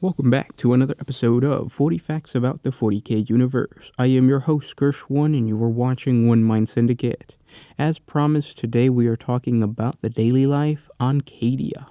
Welcome back to another episode of 40 Facts About the 40K Universe. I am your host, Gersh1, and you are watching One Mind Syndicate. As promised, today we are talking about the daily life on Cadia.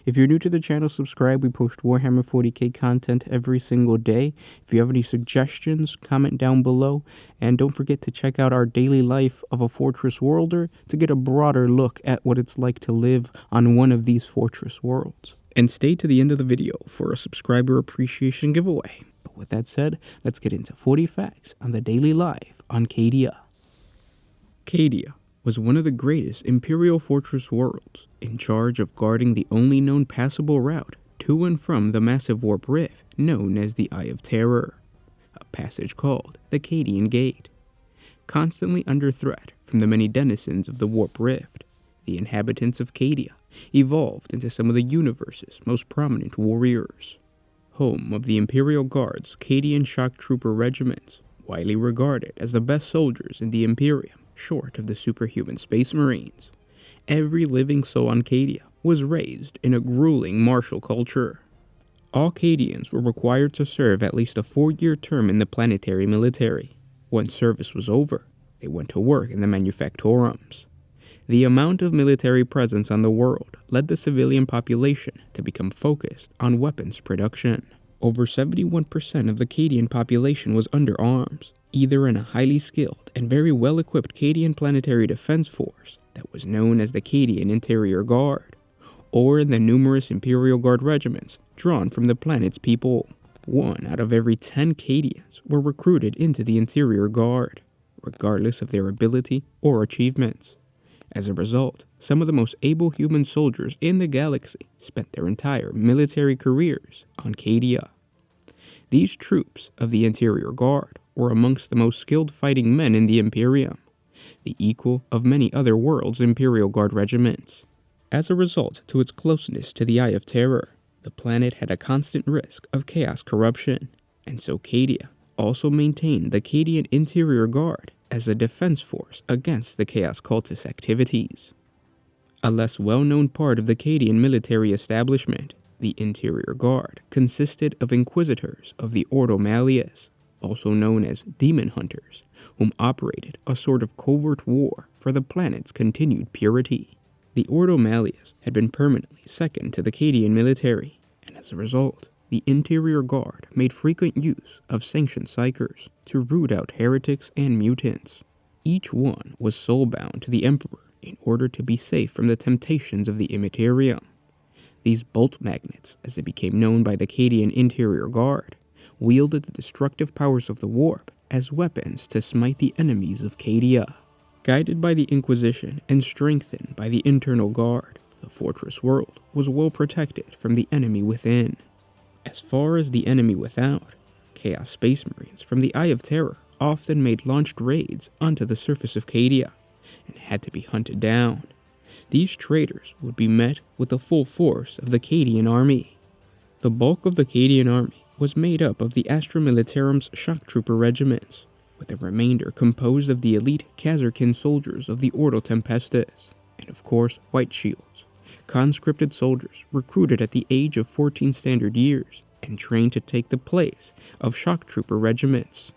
If you're new to the channel, subscribe. We post Warhammer 40K content every single day. If you have any suggestions, comment down below. And don't forget to check out our daily life of a Fortress Worlder to get a broader look at what it's like to live on one of these Fortress worlds. And stay to the end of the video for a subscriber appreciation giveaway. But with that said, let's get into 40 facts on the daily life on Cadia. Cadia was one of the greatest Imperial Fortress worlds, in charge of guarding the only known passable route to and from the massive warp rift known as the Eye of Terror, a passage called the Cadian Gate. Constantly under threat from the many denizens of the warp rift, the inhabitants of Cadia evolved into some of the universe's most prominent warriors. Home of the Imperial Guard's Cadian shock trooper regiments, widely regarded as the best soldiers in the Imperium, short of the superhuman Space Marines. Every living soul on Cadia was raised in a grueling martial culture. All Cadians were required to serve at least a 4-year term in the planetary military. Once service was over, they went to work in the manufactorums. The amount of military presence on the world led the civilian population to become focused on weapons production. Over 71% of the Cadian population was under arms, either in a highly skilled and very well-equipped Cadian planetary defense force that was known as the Cadian Interior Guard, or in the numerous Imperial Guard regiments drawn from the planet's people. 1 out of every 10 Cadians were recruited into the Interior Guard, regardless of their ability or achievements. As a result, some of the most able human soldiers in the galaxy spent their entire military careers on Cadia. These troops of the Interior Guard were amongst the most skilled fighting men in the Imperium, the equal of many other worlds' Imperial Guard regiments. As a result to its closeness to the Eye of Terror, the planet had a constant risk of chaos corruption, and so Cadia also maintained the Cadian Interior Guard as a defense force against the Chaos Cultist activities. A less well-known part of the Cadian military establishment, the Interior Guard, consisted of Inquisitors of the Ordo Malleus, also known as Demon Hunters, whom operated a sort of covert war for the planet's continued purity. The Ordo Malleus had been permanently second to the Cadian military, and as a result, the Interior Guard made frequent use of sanctioned psychers to root out heretics and mutants. Each one was soul-bound to the Emperor in order to be safe from the temptations of the Immaterium. These bolt magnets, as they became known by the Cadian Interior Guard, wielded the destructive powers of the warp as weapons to smite the enemies of Cadia. Guided by the Inquisition and strengthened by the Internal Guard, the Fortress world was well protected from the enemy within. As far as the enemy without, Chaos Space Marines from the Eye of Terror often made launched raids onto the surface of Cadia and had to be hunted down. These traitors would be met with the full force of the Cadian army. The bulk of the Cadian army was made up of the Astra Militarum's shock trooper regiments, with the remainder composed of the elite Kazarkin soldiers of the Ordo Tempestus, and of course White Shields, conscripted soldiers recruited at the age of 14 standard years and trained to take the place of shock trooper regiments.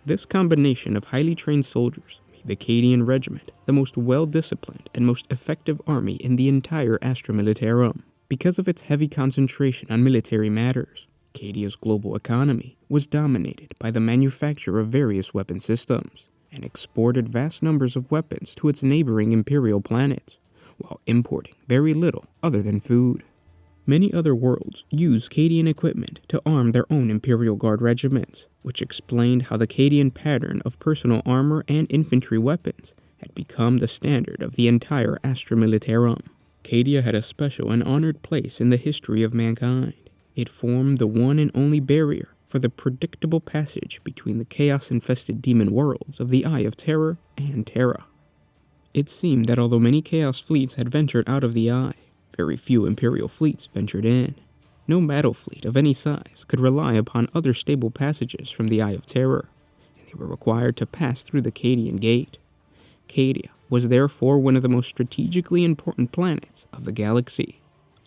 This combination of highly trained soldiers made the Cadian regiment the most well-disciplined and most effective army in the entire Astra Militarum. Because of its heavy concentration on military matters, Cadia's global economy was dominated by the manufacture of various weapon systems and exported vast numbers of weapons to its neighboring imperial planets, while importing very little other than food. Many other worlds used Cadian equipment to arm their own Imperial Guard regiments, which explained how the Cadian pattern of personal armor and infantry weapons had become the standard of the entire Astra Militarum. Cadia had a special and honored place in the history of mankind. It formed the one and only barrier for the predictable passage between the chaos-infested demon worlds of the Eye of Terror and Terra. It seemed that although many Chaos fleets had ventured out of the Eye, very few Imperial fleets ventured in. No battle fleet of any size could rely upon other stable passages from the Eye of Terror, and they were required to pass through the Cadian Gate. Cadia was therefore one of the most strategically important planets of the galaxy.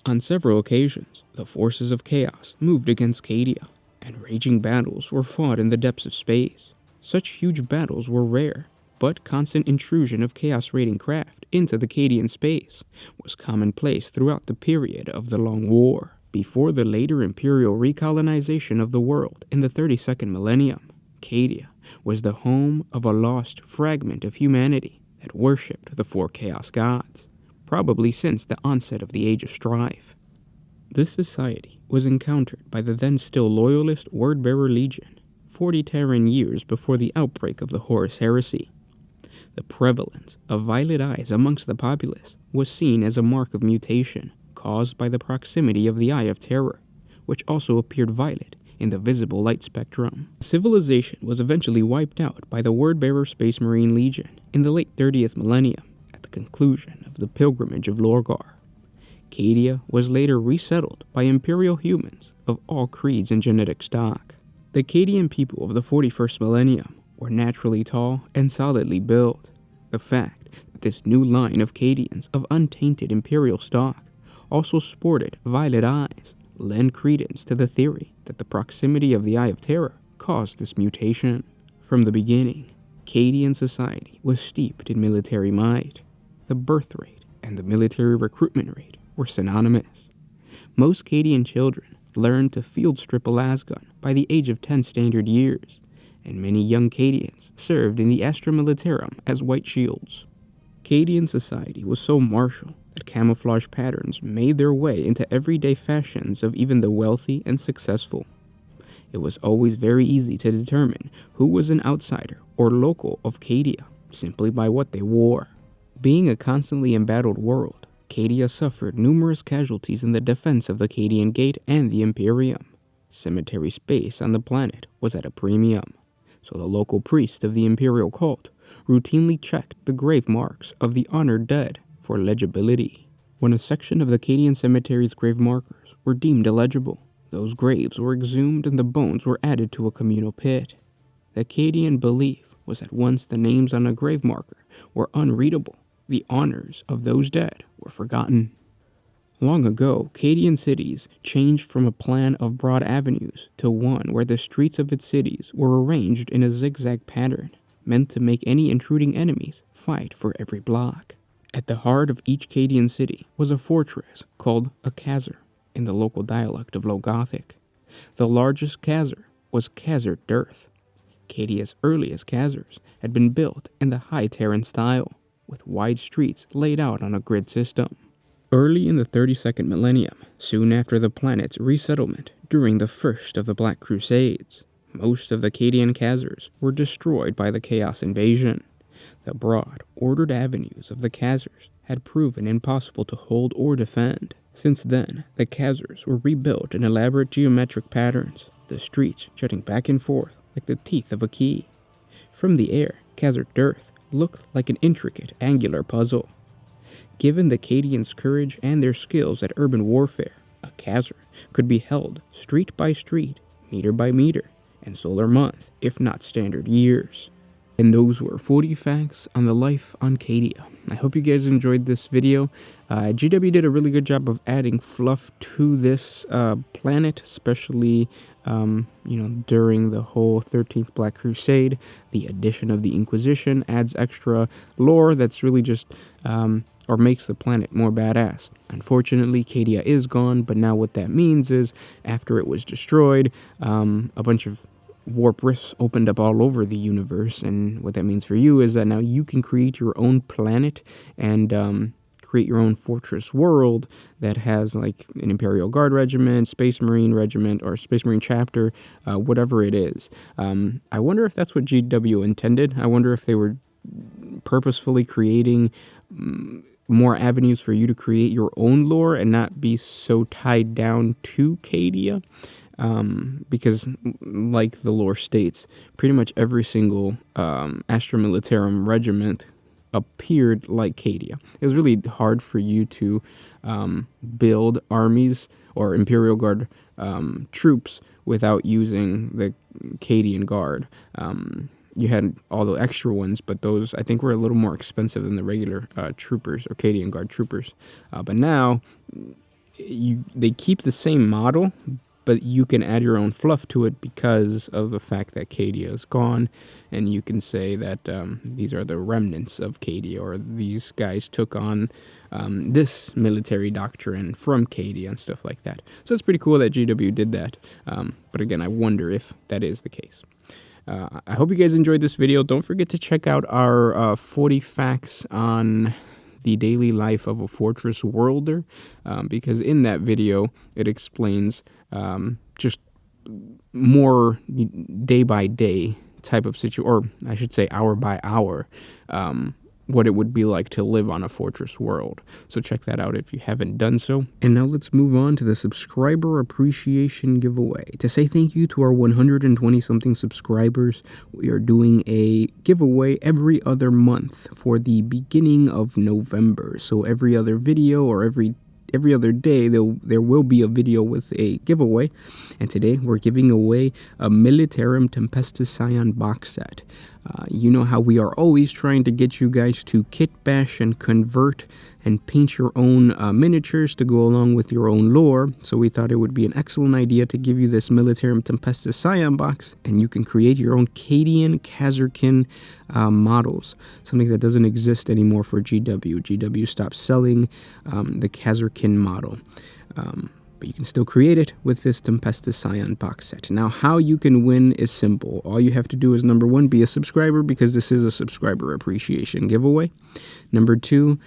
On several occasions, the forces of chaos moved against Cadia, and raging battles were fought in the depths of space. Such huge battles were rare, but constant intrusion of chaos-raiding craft into the Cadian space was commonplace throughout the period of the Long War. Before the later imperial recolonization of the world in the 32nd millennium, Cadia was the home of a lost fragment of humanity that worshipped the four chaos gods, probably since the onset of the Age of Strife. This society was encountered by the then still loyalist Wordbearer Legion, 40 Terran years before the outbreak of the Horus Heresy. The prevalence of violet eyes amongst the populace was seen as a mark of mutation caused by the proximity of the Eye of Terror, which also appeared violet in the visible light spectrum. Civilization was eventually wiped out by the Wordbearer Space Marine Legion in the late 30th millennium at the conclusion of the Pilgrimage of Lorgar. Cadia was later resettled by Imperial humans of all creeds and genetic stock. The Cadian people of the 41st millennium were naturally tall and solidly built. The fact that this new line of Cadians of untainted Imperial stock also sported violet eyes lend credence to the theory that the proximity of the Eye of Terror caused this mutation. From the beginning, Cadian society was steeped in military might. The birth rate and the military recruitment rate were synonymous. Most Cadian children learned to field strip a lasgun by the age of 10 standard years, and many young Cadians served in the Astra Militarum as white shields. Cadian society was so martial that camouflage patterns made their way into everyday fashions of even the wealthy and successful. It was always very easy to determine who was an outsider or local of Cadia simply by what they wore. Being a constantly embattled world, Cadia suffered numerous casualties in the defense of the Cadian Gate and the Imperium. Cemetery space on the planet was at a premium, so the local priest of the Imperial cult routinely checked the grave marks of the honored dead for legibility. When a section of the Cadian cemetery's grave markers were deemed illegible, those graves were exhumed and the bones were added to a communal pit. The Cadian belief was that once the names on a grave marker were unreadable, the honors of those dead were forgotten. Long ago, Cadian cities changed from a plan of broad avenues to one where the streets of its cities were arranged in a zigzag pattern, meant to make any intruding enemies fight for every block. At the heart of each Cadian city was a fortress called a Khazar, in the local dialect of Low Gothic. The largest Khazar was Khazar Dearth. Cadia's earliest Khazars had been built in the High Terran style, with wide streets laid out on a grid system. Early in the 32nd millennium, soon after the planet's resettlement during the first of the Black Crusades, most of the Cadian Khazars were destroyed by the Chaos Invasion. The broad, ordered avenues of the Khazars had proven impossible to hold or defend. Since then, the Khazars were rebuilt in elaborate geometric patterns, the streets jutting back and forth like the teeth of a key. From the air, Khazar Dearth looked like an intricate, angular puzzle. Given the Cadians' courage and their skills at urban warfare, a Khazar could be held street by street, meter by meter, and solar month, if not standard years. And those were 40 facts on the life on Cadia. I hope you guys enjoyed this video. GW did a really good job of adding fluff to this planet, especially during the whole 13th Black Crusade. The addition of the Inquisition adds extra lore that's really just or makes the planet more badass. Unfortunately, Cadia is gone, but now what that means is after it was destroyed, a bunch of warp rifts opened up all over the universe, and what that means for you is that now you can create your own planet and create your own fortress world that has like an Imperial Guard regiment, Space Marine regiment, or Space Marine chapter, whatever it is. I wonder if that's what GW intended. I wonder if they were purposefully creating more avenues for you to create your own lore and not be so tied down to Cadia. Because like the lore states, pretty much every single Astra Militarum regiment appeared like Cadia. It was really hard for you to build armies or Imperial Guard troops without using the Cadian Guard. You had all the extra ones, but those I think were a little more expensive than the regular troopers or Cadian Guard troopers. But now they keep the same model, but you can add your own fluff to it because of the fact that Cadia is gone, and you can say that these are the remnants of Cadia, or these guys took on this military doctrine from Cadia and stuff like that. So it's pretty cool that GW did that, but again, I wonder if that is the case. I hope you guys enjoyed this video. Don't forget to check out our 40 facts on the daily life of a fortress worlder, because in that video it explains just more day by day type of situation, or I should say hour by hour, what it would be like to live on a fortress world. So check that out if you haven't done so. And now let's move on to the subscriber appreciation giveaway. To say thank you to our 120 something subscribers, we are doing a giveaway every other month for the beginning of November. So every other video, or every other day, there will be a video with a giveaway, and today we're giving away a Militarum Tempestus Scion box set. You know how we are always trying to get you guys to kit bash and convert and paint your own miniatures to go along with your own lore, so we thought it would be an excellent idea to give you this Militarum Tempestus Scion box, and you can create your own Cadian Kazarkin models, something that doesn't exist anymore for GW. GW stopped selling the Kazarkin model. But you can still create it with this Tempestus Scion box set. Now, how you can win is simple. All you have to do is, number one, be a subscriber, because this is a subscriber appreciation giveaway. Number two,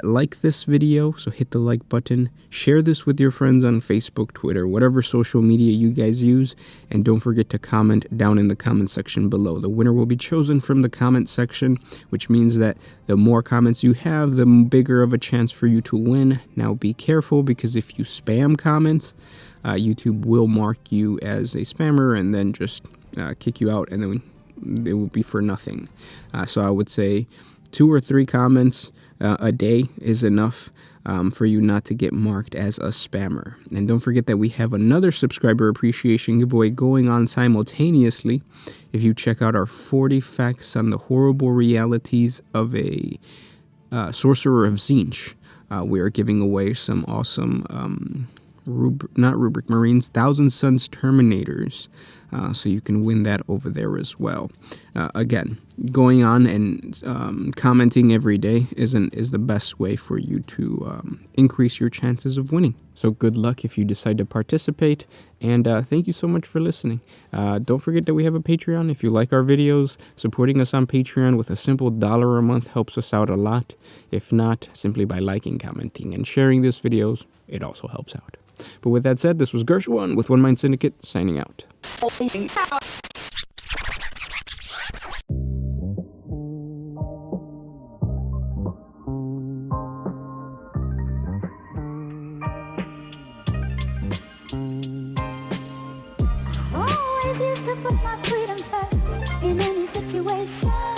like this video, so hit the like button. Share this with your friends on Facebook, Twitter, whatever social media you guys use. And don't forget to comment down in the comment section below. The winner will be chosen from the comment section, which means that the more comments you have, the bigger of a chance for you to win. Now be careful, because if you spam comments, YouTube will mark you as a spammer and then just kick you out, and then it will be for nothing. So I would say 2 or 3 comments a day is enough for you not to get marked as a spammer. And don't forget that we have another subscriber appreciation giveaway going on simultaneously. If you check out our 40 facts on the horrible realities of a sorcerer of Tzeentch, we are giving away some awesome not Rubric Marines, Thousand Suns Terminators, so you can win that over there as well. Again, going on and commenting every day is the best way for you to increase your chances of winning. So good luck if you decide to participate, and thank you so much for listening. Don't forget that we have a Patreon. If you like our videos, supporting us on Patreon with a simple $1 a month helps us out a lot. If not, simply by liking, commenting, and sharing these videos, it also helps out. But with that said, this was Gersh1 with One Mind Syndicate, signing out. Always used to put my freedom first in any situation.